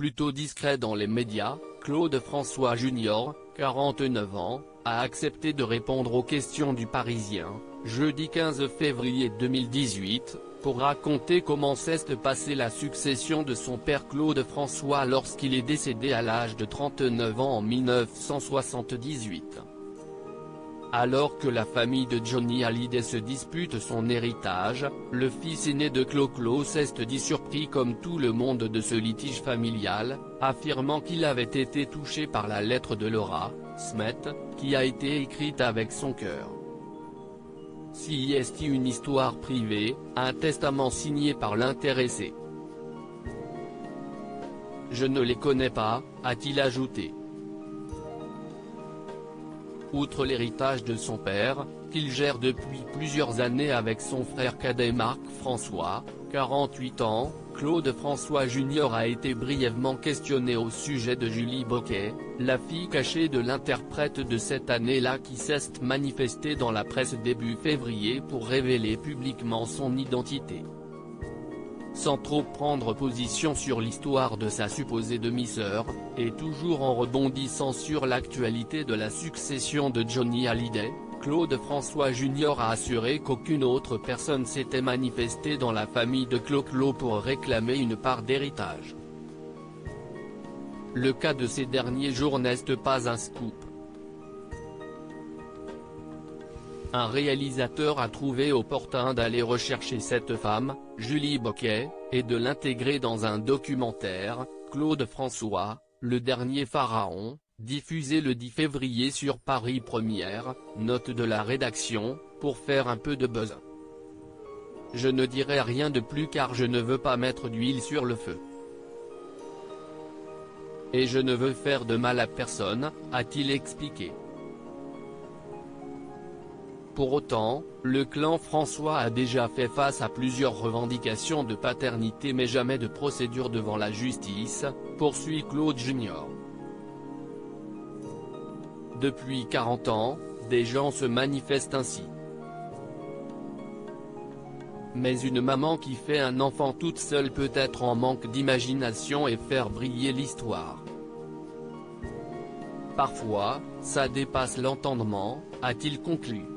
plutôt discret dans les médias, Claude François Jr., 49 ans, a accepté de répondre aux questions du Parisien, jeudi 15 février 2018, pour raconter comment s'est passée la succession de son père Claude François lorsqu'il est décédé à l'âge de 39 ans en 1978. Alors que la famille de Johnny Hallyday se dispute son héritage, le fils aîné de Clo-Clo s'est dit surpris comme tout le monde de ce litige familial, affirmant qu'il avait été touché par la lettre de Laura Smet, qui a été écrite avec son cœur. Si est une histoire privée, un testament signé par l'intéressé. Je ne les connais pas, a-t-il ajouté. Outre l'héritage de son père, qu'il gère depuis plusieurs années avec son frère cadet Marc-François, 48 ans, Claude François Jr. a été brièvement questionné au sujet de Julie Boquet, la fille cachée de l'interprète de cette année-là qui s'est manifestée dans la presse début février pour révéler publiquement son identité. Sans trop prendre position sur l'histoire de sa supposée demi-sœur, et toujours en rebondissant sur l'actualité de la succession de Johnny Hallyday, Claude François Jr. a assuré qu'aucune autre personne s'était manifestée dans la famille de Clo-Clo pour réclamer une part d'héritage. Le cas de ces derniers jours n'est pas un scoop. Un réalisateur a trouvé opportun d'aller rechercher cette femme, Julie Boquet, et de l'intégrer dans un documentaire, Claude François, le dernier pharaon, diffusé le 10 février sur Paris Première, note de la rédaction, pour faire un peu de buzz. Je ne dirai rien de plus car je ne veux pas mettre d'huile sur le feu. Et je ne veux faire de mal à personne, a-t-il expliqué. Pour autant, le clan François a déjà fait face à plusieurs revendications de paternité mais jamais de procédure devant la justice, poursuit Claude Jr. Depuis 40 ans, des gens se manifestent ainsi. Mais une maman qui fait un enfant toute seule peut être en manque d'imagination et faire briller l'histoire. Parfois, ça dépasse l'entendement, a-t-il conclu.